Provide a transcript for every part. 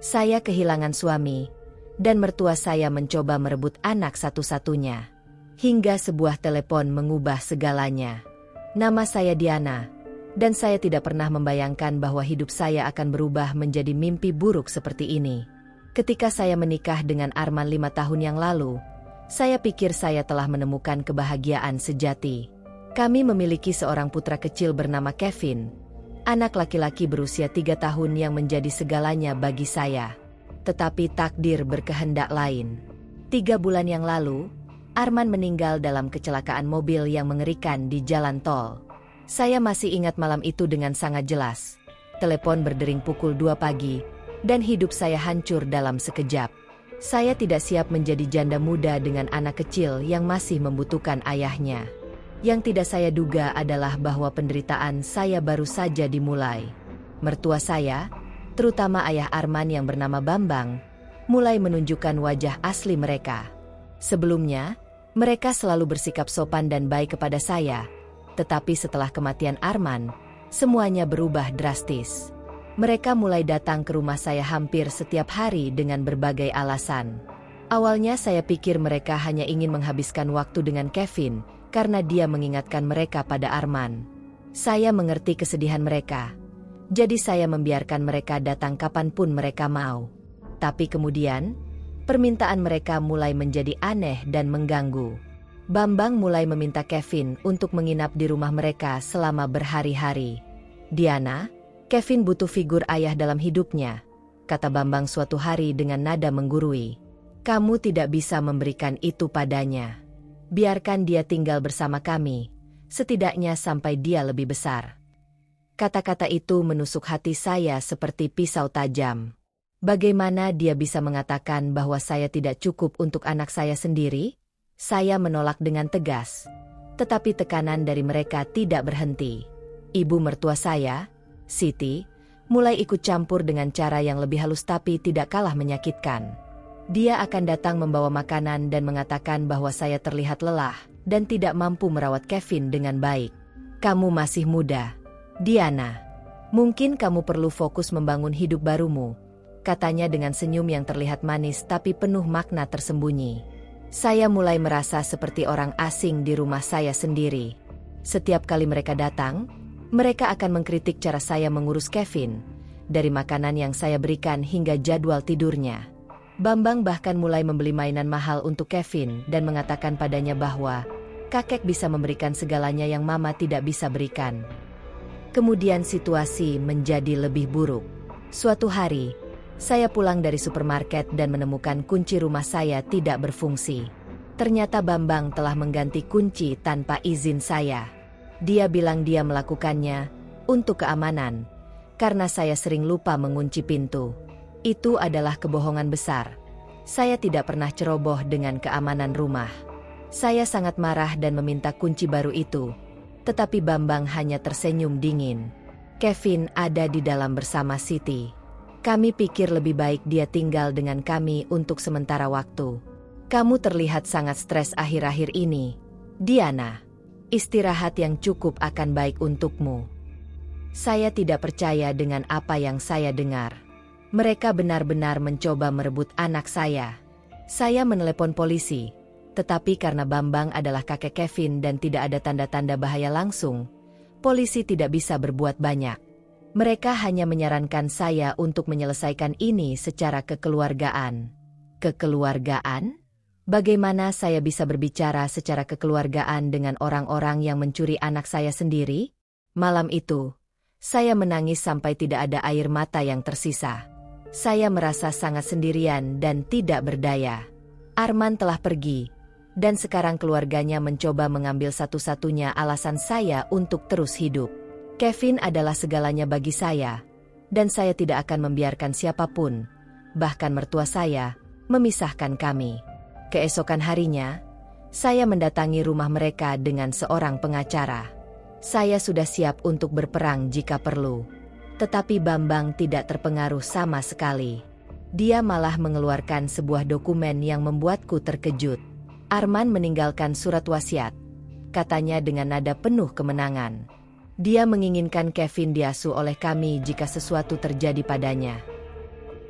Saya kehilangan suami, dan mertua saya mencoba merebut anak satu-satunya. Hingga sebuah telepon mengubah segalanya. Nama saya Diana, dan saya tidak pernah membayangkan bahwa hidup saya akan berubah menjadi mimpi buruk seperti ini. Ketika saya menikah dengan Arman 5 tahun yang lalu, saya pikir saya telah menemukan kebahagiaan sejati. Kami memiliki seorang putra kecil bernama Kevin, anak laki-laki berusia 3 tahun yang menjadi segalanya bagi saya. Tetapi takdir berkehendak lain. 3 bulan yang lalu, Arman meninggal dalam kecelakaan mobil yang mengerikan di jalan tol. Saya masih ingat malam itu dengan sangat jelas. Telepon berdering pukul 2 pagi, dan hidup saya hancur dalam sekejap. Saya tidak siap menjadi janda muda dengan anak kecil yang masih membutuhkan ayahnya. Yang tidak saya duga adalah bahwa penderitaan saya baru saja dimulai. Mertua saya, terutama ayah Arman yang bernama Bambang, mulai menunjukkan wajah asli mereka. Sebelumnya, mereka selalu bersikap sopan dan baik kepada saya, tetapi setelah kematian Arman, semuanya berubah drastis. Mereka mulai datang ke rumah saya hampir setiap hari dengan berbagai alasan. Awalnya saya pikir mereka hanya ingin menghabiskan waktu dengan Kevin, karena dia mengingatkan mereka pada Arman. Saya mengerti kesedihan mereka, jadi saya membiarkan mereka datang kapanpun mereka mau. Tapi kemudian, permintaan mereka mulai menjadi aneh dan mengganggu. Bambang mulai meminta Kevin untuk menginap di rumah mereka selama berhari-hari. "Diana, Kevin butuh figur ayah dalam hidupnya," kata Bambang suatu hari dengan nada menggurui. "Kamu tidak bisa memberikan itu padanya. Biarkan dia tinggal bersama kami, setidaknya sampai dia lebih besar." Kata-kata itu menusuk hati saya seperti pisau tajam. Bagaimana dia bisa mengatakan bahwa saya tidak cukup untuk anak saya sendiri? Saya menolak dengan tegas. Tetapi tekanan dari mereka tidak berhenti. Ibu mertua saya, Siti, mulai ikut campur dengan cara yang lebih halus tapi tidak kalah menyakitkan. Dia akan datang membawa makanan dan mengatakan bahwa saya terlihat lelah dan tidak mampu merawat Kevin dengan baik. "Kamu masih muda, Diana. Mungkin kamu perlu fokus membangun hidup barumu," katanya dengan senyum yang terlihat manis tapi penuh makna tersembunyi. Saya mulai merasa seperti orang asing di rumah saya sendiri. Setiap kali mereka datang, mereka akan mengkritik cara saya mengurus Kevin, dari makanan yang saya berikan hingga jadwal tidurnya. Bambang bahkan mulai membeli mainan mahal untuk Kevin dan mengatakan padanya bahwa kakek bisa memberikan segalanya yang mama tidak bisa berikan. Kemudian situasi menjadi lebih buruk. Suatu hari, saya pulang dari supermarket dan menemukan kunci rumah saya tidak berfungsi. Ternyata Bambang telah mengganti kunci tanpa izin saya. Dia bilang dia melakukannya untuk keamanan, karena saya sering lupa mengunci pintu. Itu adalah kebohongan besar. Saya tidak pernah ceroboh dengan keamanan rumah. Saya sangat marah dan meminta kunci baru itu. Tetapi Bambang hanya tersenyum dingin. "Kevin ada di dalam bersama Siti. Kami pikir lebih baik dia tinggal dengan kami untuk sementara waktu. Kamu terlihat sangat stres akhir-akhir ini, Diana. Istirahat yang cukup akan baik untukmu." Saya tidak percaya dengan apa yang saya dengar. Mereka benar-benar mencoba merebut anak saya. Saya menelepon polisi, tetapi karena Bambang adalah kakek Kevin dan tidak ada tanda-tanda bahaya langsung, polisi tidak bisa berbuat banyak. Mereka hanya menyarankan saya untuk menyelesaikan ini secara kekeluargaan. Kekeluargaan? Bagaimana saya bisa berbicara secara kekeluargaan dengan orang-orang yang mencuri anak saya sendiri? Malam itu, saya menangis sampai tidak ada air mata yang tersisa. Saya merasa sangat sendirian dan tidak berdaya. Arman telah pergi, dan sekarang keluarganya mencoba mengambil satu-satunya alasan saya untuk terus hidup. Kevin adalah segalanya bagi saya, dan saya tidak akan membiarkan siapapun, bahkan mertua saya, memisahkan kami. Keesokan harinya, saya mendatangi rumah mereka dengan seorang pengacara. Saya sudah siap untuk berperang jika perlu. Tetapi Bambang tidak terpengaruh sama sekali. Dia malah mengeluarkan sebuah dokumen yang membuatku terkejut. Arman meninggalkan surat wasiat, katanya dengan nada penuh kemenangan. Dia menginginkan Kevin diasuh oleh kami jika sesuatu terjadi padanya.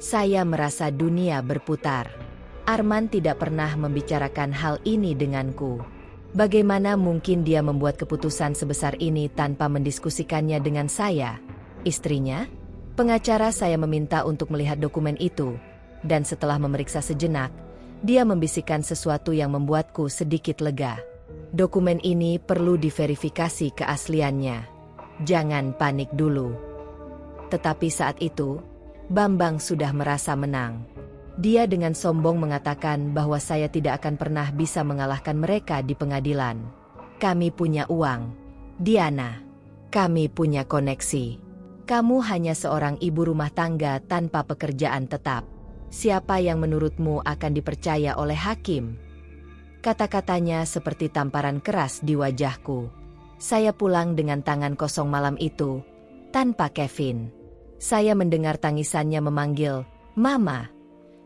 Saya merasa dunia berputar. Arman tidak pernah membicarakan hal ini denganku. Bagaimana mungkin dia membuat keputusan sebesar ini tanpa mendiskusikannya dengan saya, istrinya? Pengacara saya meminta untuk melihat dokumen itu, dan setelah memeriksa sejenak, dia membisikkan sesuatu yang membuatku sedikit lega. Dokumen ini perlu diverifikasi keasliannya. Jangan panik dulu. Tetapi saat itu, Bambang sudah merasa menang. Dia dengan sombong mengatakan bahwa saya tidak akan pernah bisa mengalahkan mereka di pengadilan. Kami punya uang, Diana. Kami punya koneksi. Kamu hanya seorang ibu rumah tangga tanpa pekerjaan tetap. Siapa yang menurutmu akan dipercaya oleh hakim? Kata-katanya seperti tamparan keras di wajahku. Saya pulang dengan tangan kosong malam itu, tanpa Kevin. Saya mendengar tangisannya memanggil, "Mama,"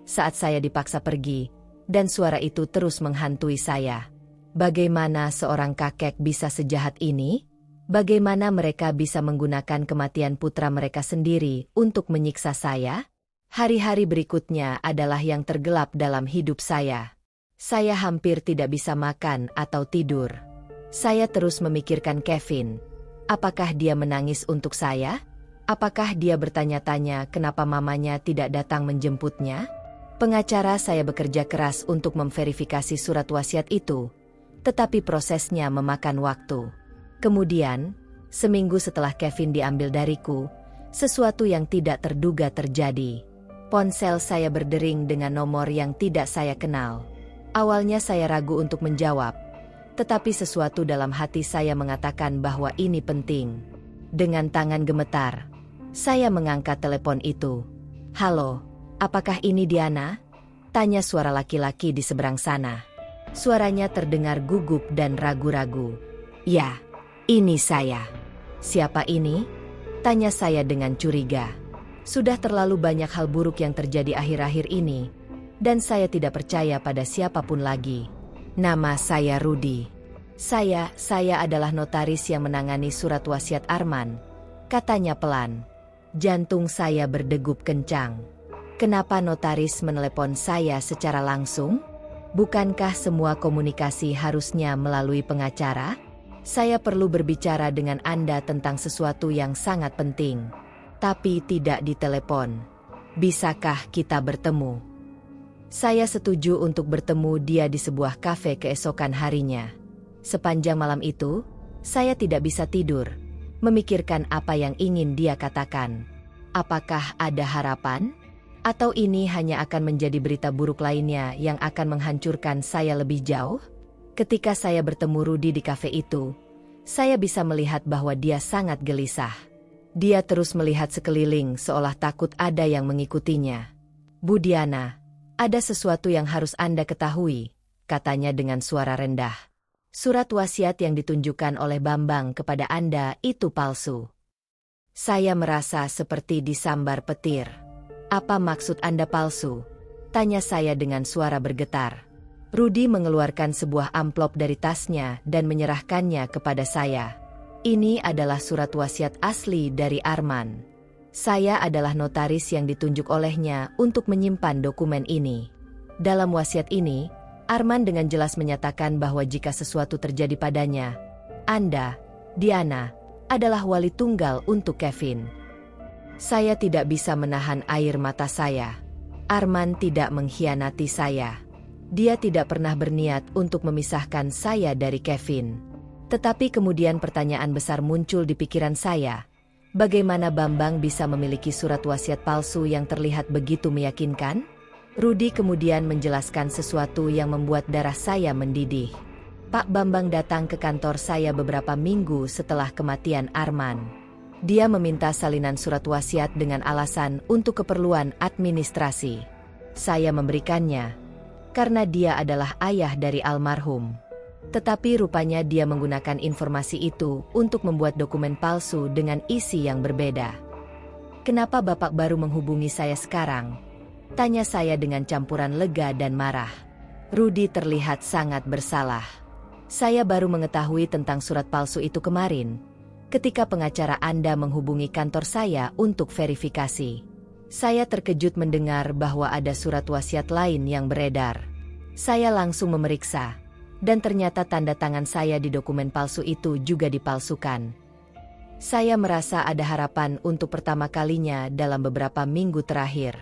saat saya dipaksa pergi, dan suara itu terus menghantui saya. Bagaimana seorang kakek bisa sejahat ini? Bagaimana mereka bisa menggunakan kematian putra mereka sendiri untuk menyiksa saya? Hari-hari berikutnya adalah yang tergelap dalam hidup saya. Saya hampir tidak bisa makan atau tidur. Saya terus memikirkan Kevin. Apakah dia menangis untuk saya? Apakah dia bertanya-tanya kenapa mamanya tidak datang menjemputnya? Pengacara saya bekerja keras untuk memverifikasi surat wasiat itu, tetapi prosesnya memakan waktu. Kemudian, seminggu setelah Kevin diambil dariku, sesuatu yang tidak terduga terjadi. Ponsel saya berdering dengan nomor yang tidak saya kenal. Awalnya saya ragu untuk menjawab, tetapi sesuatu dalam hati saya mengatakan bahwa ini penting. Dengan tangan gemetar, saya mengangkat telepon itu. "Halo, apakah ini Diana?" tanya suara laki-laki di seberang sana. Suaranya terdengar gugup dan ragu-ragu. "Ya, ini saya." "Siapa ini?" tanya saya dengan curiga. Sudah terlalu banyak hal buruk yang terjadi akhir-akhir ini, dan saya tidak percaya pada siapapun lagi. "Nama saya Rudy. Saya adalah notaris yang menangani surat wasiat Arman," katanya pelan. Jantung saya berdegup kencang. Kenapa notaris menelepon saya secara langsung? Bukankah semua komunikasi harusnya melalui pengacara? Saya perlu berbicara dengan Anda tentang sesuatu yang sangat penting. Tapi tidak ditelepon. Bisakah kita bertemu? Saya setuju untuk bertemu dia di sebuah kafe keesokan harinya. Sepanjang malam itu, saya tidak bisa tidur, memikirkan apa yang ingin dia katakan. Apakah ada harapan? Atau ini hanya akan menjadi berita buruk lainnya yang akan menghancurkan saya lebih jauh? Ketika saya bertemu Rudy di kafe itu, saya bisa melihat bahwa dia sangat gelisah. Dia terus melihat sekeliling seolah takut ada yang mengikutinya. "Bu Diana, ada sesuatu yang harus Anda ketahui," katanya dengan suara rendah. "Surat wasiat yang ditunjukkan oleh Bambang kepada Anda itu palsu." Saya merasa seperti disambar petir. "Apa maksud Anda palsu?" tanya saya dengan suara bergetar. Rudy mengeluarkan sebuah amplop dari tasnya dan menyerahkannya kepada saya. "Ini adalah surat wasiat asli dari Arman. Saya adalah notaris yang ditunjuk olehnya untuk menyimpan dokumen ini. Dalam wasiat ini, Arman dengan jelas menyatakan bahwa jika sesuatu terjadi padanya, Anda, Diana, adalah wali tunggal untuk Kevin." Saya tidak bisa menahan air mata saya. Arman tidak mengkhianati saya. Dia tidak pernah berniat untuk memisahkan saya dari Kevin. Tetapi kemudian pertanyaan besar muncul di pikiran saya. Bagaimana Bambang bisa memiliki surat wasiat palsu yang terlihat begitu meyakinkan? Rudy kemudian menjelaskan sesuatu yang membuat darah saya mendidih. Pak Bambang datang ke kantor saya beberapa minggu setelah kematian Arman. Dia meminta salinan surat wasiat dengan alasan untuk keperluan administrasi. Saya memberikannya, karena dia adalah ayah dari almarhum. Tetapi rupanya dia menggunakan informasi itu untuk membuat dokumen palsu dengan isi yang berbeda. "Kenapa Bapak baru menghubungi saya sekarang?" tanya saya dengan campuran lega dan marah. Rudy terlihat sangat bersalah. "Saya baru mengetahui tentang surat palsu itu kemarin, ketika pengacara Anda menghubungi kantor saya untuk verifikasi. Saya terkejut mendengar bahwa ada surat wasiat lain yang beredar. Saya langsung memeriksa, dan ternyata tanda tangan saya di dokumen palsu itu juga dipalsukan. Saya merasa ada harapan untuk pertama kalinya dalam beberapa minggu terakhir.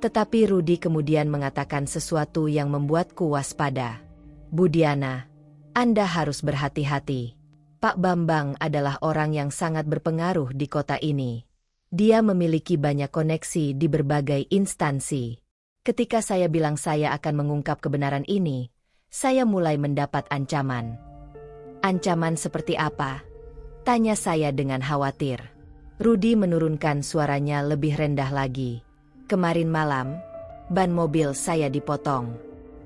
Tetapi Rudi kemudian mengatakan sesuatu yang membuatku waspada. Bu Diana, Anda harus berhati-hati. Pak Bambang adalah orang yang sangat berpengaruh di kota ini. Dia memiliki banyak koneksi di berbagai instansi. Ketika saya bilang saya akan mengungkap kebenaran ini, saya mulai mendapat ancaman. Ancaman seperti apa? Tanya saya dengan khawatir. Rudi menurunkan suaranya lebih rendah lagi. Kemarin malam, ban mobil saya dipotong.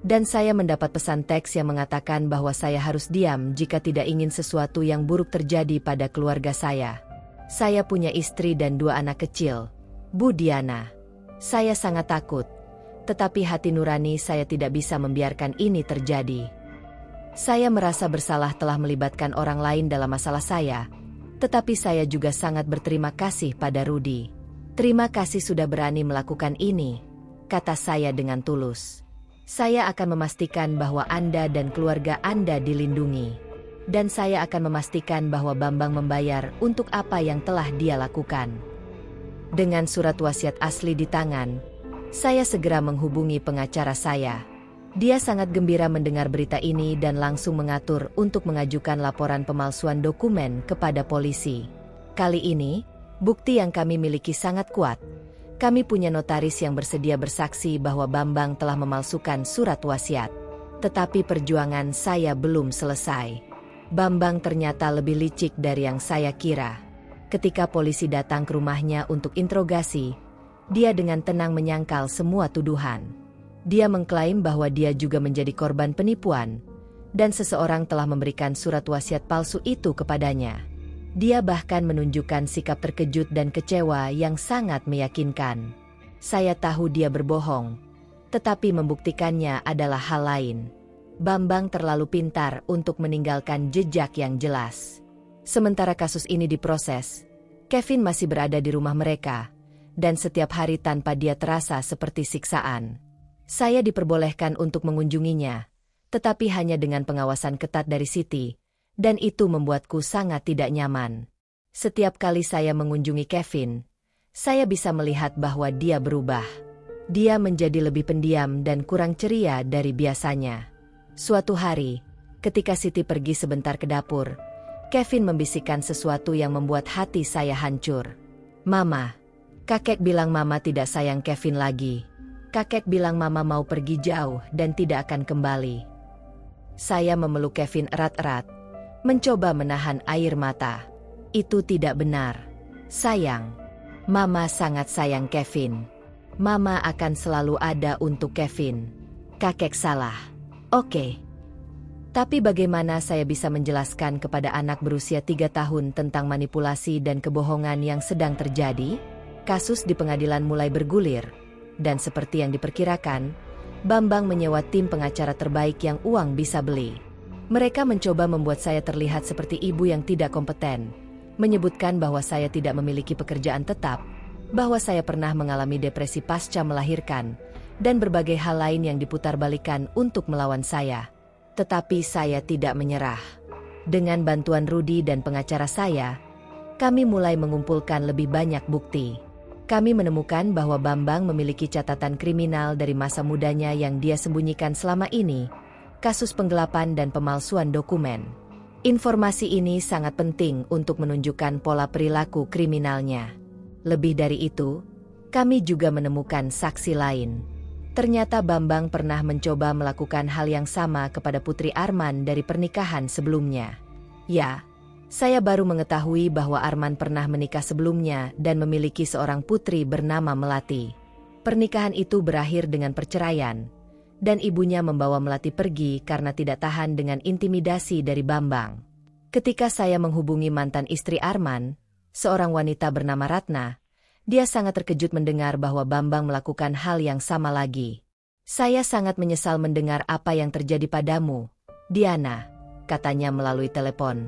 Dan saya mendapat pesan teks yang mengatakan bahwa saya harus diam jika tidak ingin sesuatu yang buruk terjadi pada keluarga saya. Saya punya istri dan 2 anak kecil. Bu Diana, saya sangat takut. Tetapi hati nurani saya tidak bisa membiarkan ini terjadi. Saya merasa bersalah telah melibatkan orang lain dalam masalah saya. Tetapi saya juga sangat berterima kasih pada Rudi. Terima kasih sudah berani melakukan ini, kata saya dengan tulus. Saya akan memastikan bahwa Anda dan keluarga Anda dilindungi. Dan saya akan memastikan bahwa Bambang membayar untuk apa yang telah dia lakukan. Dengan surat wasiat asli di tangan, saya segera menghubungi pengacara saya. Dia sangat gembira mendengar berita ini dan langsung mengatur untuk mengajukan laporan pemalsuan dokumen kepada polisi. Kali ini, bukti yang kami miliki sangat kuat. Kami punya notaris yang bersedia bersaksi bahwa Bambang telah memalsukan surat wasiat. Tetapi perjuangan saya belum selesai. Bambang ternyata lebih licik dari yang saya kira. Ketika polisi datang ke rumahnya untuk interogasi, dia dengan tenang menyangkal semua tuduhan. Dia mengklaim bahwa dia juga menjadi korban penipuan, dan seseorang telah memberikan surat wasiat palsu itu kepadanya. Dia bahkan menunjukkan sikap terkejut dan kecewa yang sangat meyakinkan. Saya tahu dia berbohong, tetapi membuktikannya adalah hal lain. Bambang terlalu pintar untuk meninggalkan jejak yang jelas. Sementara kasus ini diproses, Kevin masih berada di rumah mereka, dan setiap hari tanpa dia terasa seperti siksaan. Saya diperbolehkan untuk mengunjunginya, tetapi hanya dengan pengawasan ketat dari Siti. Dan itu membuatku sangat tidak nyaman. Setiap kali saya mengunjungi Kevin, saya bisa melihat bahwa dia berubah. Dia menjadi lebih pendiam dan kurang ceria dari biasanya. Suatu hari, ketika Siti pergi sebentar ke dapur, Kevin membisikkan sesuatu yang membuat hati saya hancur. Mama, kakek bilang Mama tidak sayang Kevin lagi. Kakek bilang Mama mau pergi jauh dan tidak akan kembali. Saya memeluk Kevin erat-erat, mencoba menahan air mata. Itu tidak benar. Sayang. Mama sangat sayang Kevin. Mama akan selalu ada untuk Kevin. Kakek salah. Oke. Tapi bagaimana saya bisa menjelaskan kepada anak berusia 3 tahun tentang manipulasi dan kebohongan yang sedang terjadi? Kasus di pengadilan mulai bergulir. Dan seperti yang diperkirakan, Bambang menyewa tim pengacara terbaik yang uang bisa beli. Mereka mencoba membuat saya terlihat seperti ibu yang tidak kompeten, menyebutkan bahwa saya tidak memiliki pekerjaan tetap, bahwa saya pernah mengalami depresi pasca melahirkan, dan berbagai hal lain yang diputarbalikkan untuk melawan saya. Tetapi saya tidak menyerah. Dengan bantuan Rudi dan pengacara saya, kami mulai mengumpulkan lebih banyak bukti. Kami menemukan bahwa Bambang memiliki catatan kriminal dari masa mudanya yang dia sembunyikan selama ini, kasus penggelapan dan pemalsuan dokumen. Informasi ini sangat penting untuk menunjukkan pola perilaku kriminalnya. Lebih dari itu, kami juga menemukan saksi lain. Ternyata Bambang pernah mencoba melakukan hal yang sama kepada Putri Arman dari pernikahan sebelumnya. Ya, saya baru mengetahui bahwa Arman pernah menikah sebelumnya dan memiliki seorang putri bernama Melati. Pernikahan itu berakhir dengan perceraian, dan ibunya membawa Melati pergi karena tidak tahan dengan intimidasi dari Bambang. Ketika saya menghubungi mantan istri Arman, seorang wanita bernama Ratna, dia sangat terkejut mendengar bahwa Bambang melakukan hal yang sama lagi. Saya sangat menyesal mendengar apa yang terjadi padamu, Diana, katanya melalui telepon.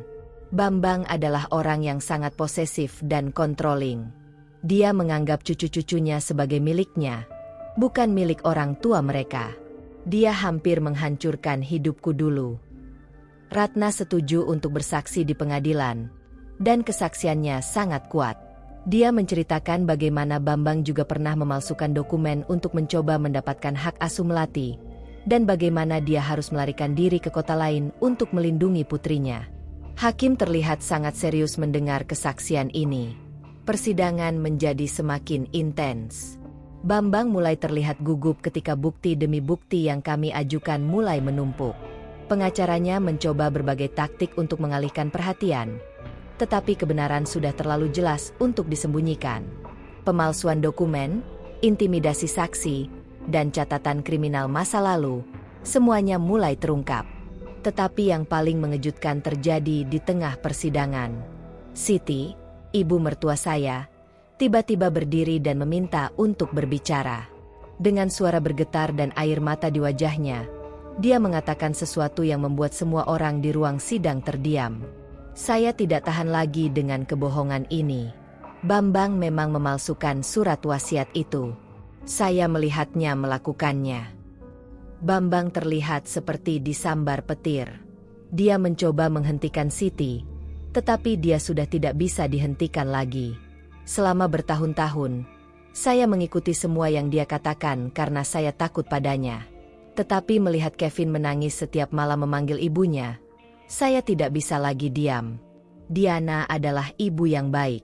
Bambang adalah orang yang sangat posesif dan controlling. Dia menganggap cucu-cucunya sebagai miliknya, bukan milik orang tua mereka. Dia hampir menghancurkan hidupku dulu. Ratna setuju untuk bersaksi di pengadilan, dan kesaksiannya sangat kuat. Dia menceritakan bagaimana Bambang juga pernah memalsukan dokumen untuk mencoba mendapatkan hak asuh Melati, dan bagaimana dia harus melarikan diri ke kota lain untuk melindungi putrinya. Hakim terlihat sangat serius mendengar kesaksian ini. Persidangan menjadi semakin intens. Bambang mulai terlihat gugup ketika bukti demi bukti yang kami ajukan mulai menumpuk. Pengacaranya mencoba berbagai taktik untuk mengalihkan perhatian, tetapi kebenaran sudah terlalu jelas untuk disembunyikan. Pemalsuan dokumen, intimidasi saksi, dan catatan kriminal masa lalu, semuanya mulai terungkap. Tetapi yang paling mengejutkan terjadi di tengah persidangan. Siti, ibu mertua saya, tiba-tiba berdiri dan meminta untuk berbicara. Dengan suara bergetar dan air mata di wajahnya, dia mengatakan sesuatu yang membuat semua orang di ruang sidang terdiam. Saya tidak tahan lagi dengan kebohongan ini. Bambang memang memalsukan surat wasiat itu. Saya melihatnya melakukannya. Bambang terlihat seperti disambar petir. Dia mencoba menghentikan Siti, tetapi dia sudah tidak bisa dihentikan lagi. Selama bertahun-tahun, saya mengikuti semua yang dia katakan karena saya takut padanya. Tetapi melihat Kevin menangis setiap malam memanggil ibunya, saya tidak bisa lagi diam. Diana adalah ibu yang baik.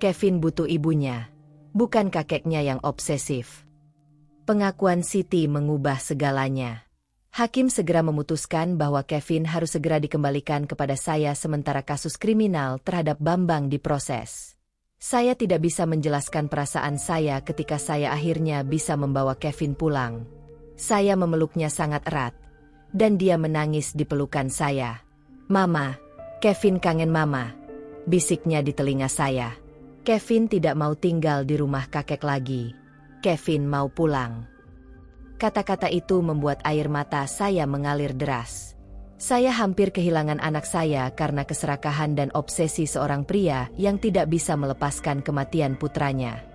Kevin butuh ibunya, bukan kakeknya yang obsesif. Pengakuan Siti mengubah segalanya. Hakim segera memutuskan bahwa Kevin harus segera dikembalikan kepada saya sementara kasus kriminal terhadap Bambang diproses. Saya tidak bisa menjelaskan perasaan saya ketika saya akhirnya bisa membawa Kevin pulang. Saya memeluknya sangat erat, dan dia menangis di pelukan saya. "Mama, Kevin kangen Mama," bisiknya di telinga saya. Kevin tidak mau tinggal di rumah kakek lagi. Kevin mau pulang. Kata-kata itu membuat air mata saya mengalir deras. Saya hampir kehilangan anak saya karena keserakahan dan obsesi seorang pria yang tidak bisa melepaskan kematian putranya.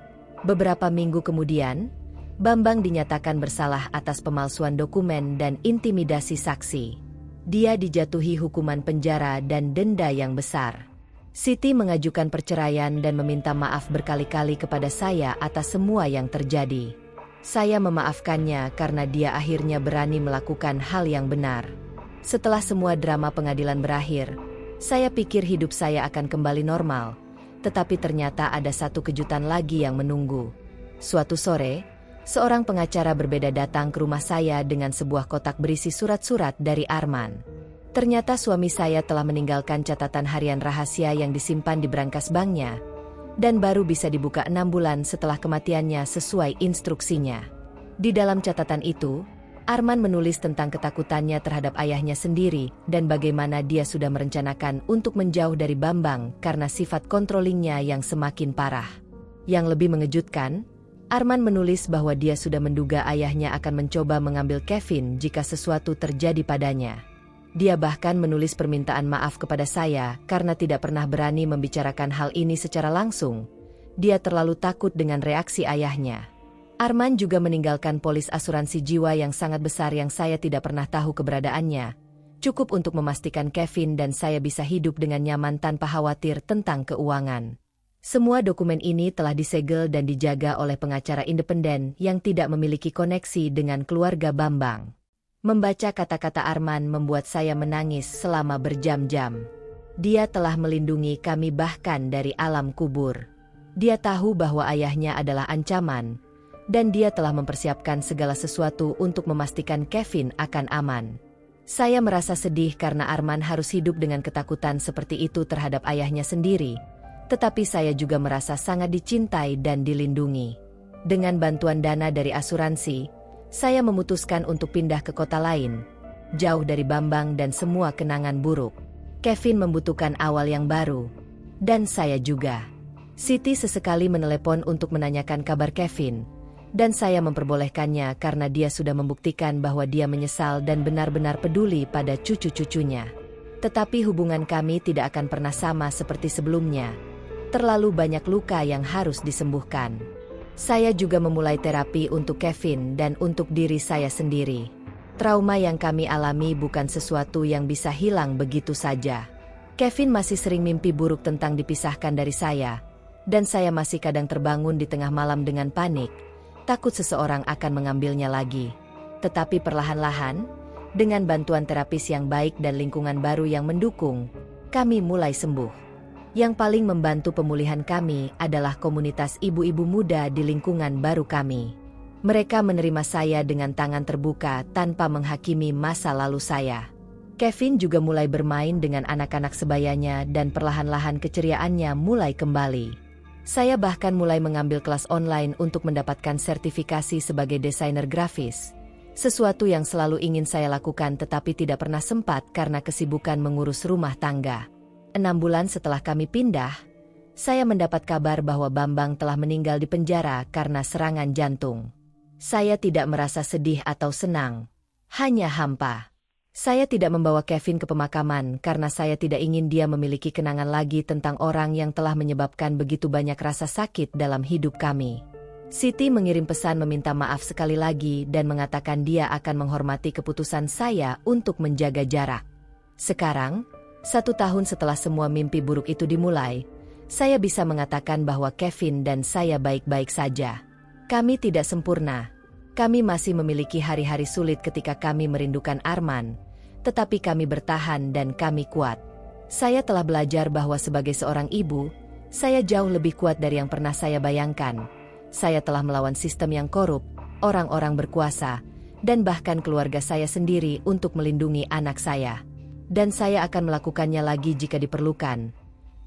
Beberapa minggu kemudian, Bambang dinyatakan bersalah atas pemalsuan dokumen dan intimidasi saksi. Dia dijatuhi hukuman penjara dan denda yang besar. Siti mengajukan perceraian dan meminta maaf berkali-kali kepada saya atas semua yang terjadi. Saya memaafkannya karena dia akhirnya berani melakukan hal yang benar. Setelah semua drama pengadilan berakhir, saya pikir hidup saya akan kembali normal, tetapi ternyata ada satu kejutan lagi yang menunggu. Suatu sore, seorang pengacara berbeda datang ke rumah saya dengan sebuah kotak berisi surat-surat dari Arman. Ternyata suami saya telah meninggalkan catatan harian rahasia yang disimpan di brankas banknya, dan baru bisa dibuka 6 bulan setelah kematiannya sesuai instruksinya. Di dalam catatan itu, Arman menulis tentang ketakutannya terhadap ayahnya sendiri dan bagaimana dia sudah merencanakan untuk menjauh dari Bambang karena sifat kontrolingnya yang semakin parah. Yang lebih mengejutkan, Arman menulis bahwa dia sudah menduga ayahnya akan mencoba mengambil Kevin jika sesuatu terjadi padanya. Dia bahkan menulis permintaan maaf kepada saya karena tidak pernah berani membicarakan hal ini secara langsung. Dia terlalu takut dengan reaksi ayahnya. Arman juga meninggalkan polis asuransi jiwa yang sangat besar yang saya tidak pernah tahu keberadaannya. Cukup untuk memastikan Kevin dan saya bisa hidup dengan nyaman tanpa khawatir tentang keuangan. Semua dokumen ini telah disegel dan dijaga oleh pengacara independen yang tidak memiliki koneksi dengan keluarga Bambang. Membaca kata-kata Arman membuat saya menangis selama berjam-jam. Dia telah melindungi kami bahkan dari alam kubur. Dia tahu bahwa ayahnya adalah ancaman, dan dia telah mempersiapkan segala sesuatu untuk memastikan Kevin akan aman. Saya merasa sedih karena Arman harus hidup dengan ketakutan seperti itu terhadap ayahnya sendiri, tetapi saya juga merasa sangat dicintai dan dilindungi. Dengan bantuan dana dari asuransi, saya memutuskan untuk pindah ke kota lain, jauh dari Bambang dan semua kenangan buruk. Kevin membutuhkan awal yang baru, dan saya juga. Siti sesekali menelepon untuk menanyakan kabar Kevin, dan saya memperbolehkannya karena dia sudah membuktikan bahwa dia menyesal dan benar-benar peduli pada cucu-cucunya. Tetapi hubungan kami tidak akan pernah sama seperti sebelumnya. Terlalu banyak luka yang harus disembuhkan. Saya juga memulai terapi untuk Kevin dan untuk diri saya sendiri. Trauma yang kami alami bukan sesuatu yang bisa hilang begitu saja. Kevin masih sering mimpi buruk tentang dipisahkan dari saya, dan saya masih kadang terbangun di tengah malam dengan panik, takut seseorang akan mengambilnya lagi. Tetapi perlahan-lahan, dengan bantuan terapis yang baik dan lingkungan baru yang mendukung, kami mulai sembuh. Yang paling membantu pemulihan kami adalah komunitas ibu-ibu muda di lingkungan baru kami. Mereka menerima saya dengan tangan terbuka tanpa menghakimi masa lalu saya. Kevin juga mulai bermain dengan anak-anak sebayanya dan perlahan-lahan keceriaannya mulai kembali. Saya bahkan mulai mengambil kelas online untuk mendapatkan sertifikasi sebagai desainer grafis. Sesuatu yang selalu ingin saya lakukan tetapi tidak pernah sempat karena kesibukan mengurus rumah tangga. 6 bulan setelah kami pindah, saya mendapat kabar bahwa Bambang telah meninggal di penjara karena serangan jantung. Saya tidak merasa sedih atau senang, hanya hampa. Saya tidak membawa Kevin ke pemakaman karena saya tidak ingin dia memiliki kenangan lagi tentang orang yang telah menyebabkan begitu banyak rasa sakit dalam hidup kami. Siti mengirim pesan meminta maaf sekali lagi dan mengatakan dia akan menghormati keputusan saya untuk menjaga jarak. Sekarang, 1 tahun setelah semua mimpi buruk itu dimulai, saya bisa mengatakan bahwa Kevin dan saya baik-baik saja. Kami tidak sempurna. Kami masih memiliki hari-hari sulit ketika kami merindukan Arman, tetapi kami bertahan dan kami kuat. Saya telah belajar bahwa sebagai seorang ibu, saya jauh lebih kuat dari yang pernah saya bayangkan. Saya telah melawan sistem yang korup, orang-orang berkuasa, dan bahkan keluarga saya sendiri untuk melindungi anak saya. Dan saya akan melakukannya lagi jika diperlukan,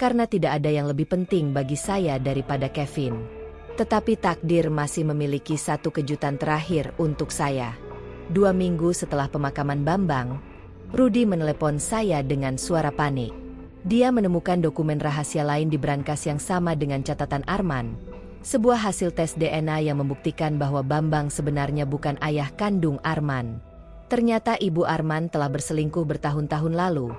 karena tidak ada yang lebih penting bagi saya daripada Kevin. Tetapi takdir masih memiliki satu kejutan terakhir untuk saya. 2 minggu setelah pemakaman Bambang, Rudy menelepon saya dengan suara panik. Dia menemukan dokumen rahasia lain di brankas yang sama dengan catatan Arman, sebuah hasil tes DNA yang membuktikan bahwa Bambang sebenarnya bukan ayah kandung Arman. Ternyata ibu Arman telah berselingkuh bertahun-tahun lalu,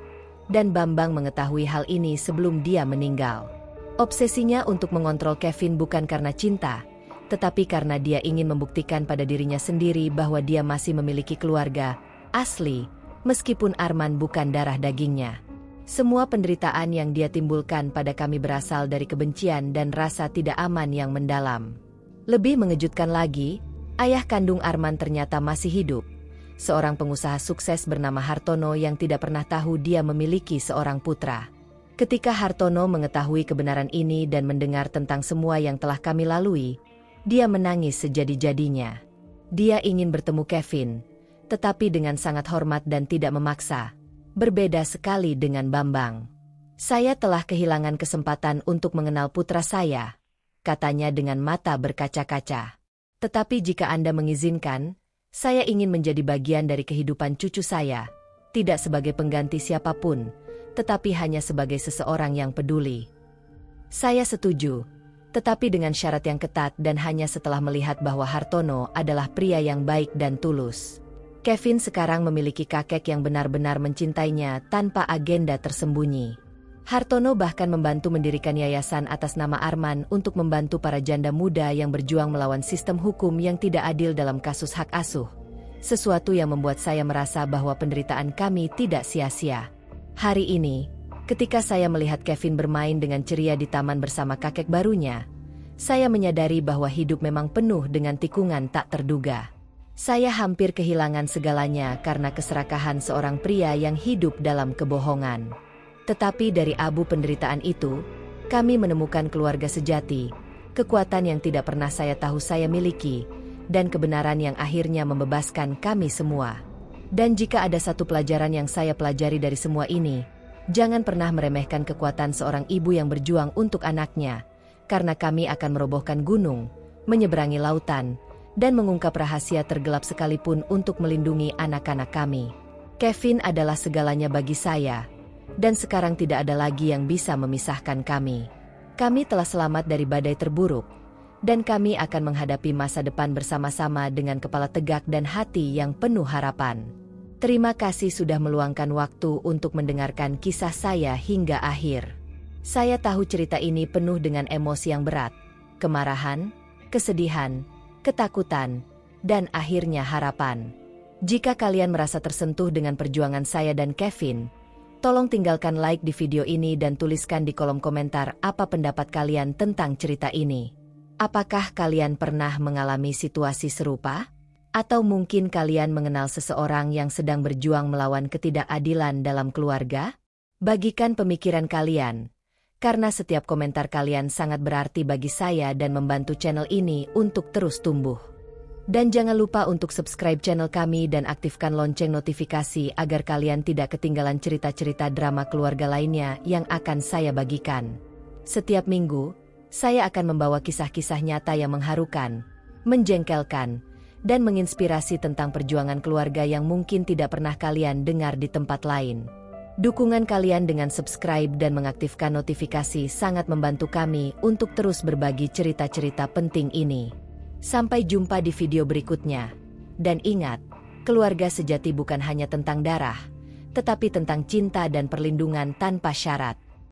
dan Bambang mengetahui hal ini sebelum dia meninggal. Obsesinya untuk mengontrol Kevin bukan karena cinta, tetapi karena dia ingin membuktikan pada dirinya sendiri bahwa dia masih memiliki keluarga asli, meskipun Arman bukan darah dagingnya. Semua penderitaan yang dia timbulkan pada kami berasal dari kebencian dan rasa tidak aman yang mendalam. Lebih mengejutkan lagi, ayah kandung Arman ternyata masih hidup. Seorang pengusaha sukses bernama Hartono yang tidak pernah tahu dia memiliki seorang putra. Ketika Hartono mengetahui kebenaran ini dan mendengar tentang semua yang telah kami lalui, dia menangis sejadi-jadinya. Dia ingin bertemu Kevin, tetapi dengan sangat hormat dan tidak memaksa. Berbeda sekali dengan Bambang. Saya telah kehilangan kesempatan untuk mengenal putra saya, katanya dengan mata berkaca-kaca. Tetapi jika Anda mengizinkan, saya ingin menjadi bagian dari kehidupan cucu saya, tidak sebagai pengganti siapapun, tetapi hanya sebagai seseorang yang peduli. Saya setuju, tetapi dengan syarat yang ketat dan hanya setelah melihat bahwa Hartono adalah pria yang baik dan tulus. Kevin sekarang memiliki kakek yang benar-benar mencintainya tanpa agenda tersembunyi. Hartono bahkan membantu mendirikan yayasan atas nama Arman untuk membantu para janda muda yang berjuang melawan sistem hukum yang tidak adil dalam kasus hak asuh. Sesuatu yang membuat saya merasa bahwa penderitaan kami tidak sia-sia. Hari ini, ketika saya melihat Kevin bermain dengan ceria di taman bersama kakek barunya, saya menyadari bahwa hidup memang penuh dengan tikungan tak terduga. Saya hampir kehilangan segalanya karena keserakahan seorang pria yang hidup dalam kebohongan. Tetapi dari abu penderitaan itu, kami menemukan keluarga sejati, kekuatan yang tidak pernah saya tahu saya miliki, dan kebenaran yang akhirnya membebaskan kami semua. Dan jika ada satu pelajaran yang saya pelajari dari semua ini, jangan pernah meremehkan kekuatan seorang ibu yang berjuang untuk anaknya, karena kami akan merobohkan gunung, menyeberangi lautan, dan mengungkap rahasia tergelap sekalipun untuk melindungi anak-anak kami. Kevin adalah segalanya bagi saya. Dan sekarang tidak ada lagi yang bisa memisahkan kami. Kami telah selamat dari badai terburuk, dan kami akan menghadapi masa depan bersama-sama dengan kepala tegak dan hati yang penuh harapan. Terima kasih sudah meluangkan waktu untuk mendengarkan kisah saya hingga akhir. Saya tahu cerita ini penuh dengan emosi yang berat, kemarahan, kesedihan, ketakutan, dan akhirnya harapan. Jika kalian merasa tersentuh dengan perjuangan saya dan Kevin, tolong tinggalkan like di video ini dan tuliskan di kolom komentar apa pendapat kalian tentang cerita ini. Apakah kalian pernah mengalami situasi serupa? Atau mungkin kalian mengenal seseorang yang sedang berjuang melawan ketidakadilan dalam keluarga? Bagikan pemikiran kalian, karena setiap komentar kalian sangat berarti bagi saya dan membantu channel ini untuk terus tumbuh. Dan jangan lupa untuk subscribe channel kami dan aktifkan lonceng notifikasi agar kalian tidak ketinggalan cerita-cerita drama keluarga lainnya yang akan saya bagikan. Setiap minggu, saya akan membawa kisah-kisah nyata yang mengharukan, menjengkelkan, dan menginspirasi tentang perjuangan keluarga yang mungkin tidak pernah kalian dengar di tempat lain. Dukungan kalian dengan subscribe dan mengaktifkan notifikasi sangat membantu kami untuk terus berbagi cerita-cerita penting ini. Sampai jumpa di video berikutnya. Dan ingat, keluarga sejati bukan hanya tentang darah, tetapi tentang cinta dan perlindungan tanpa syarat.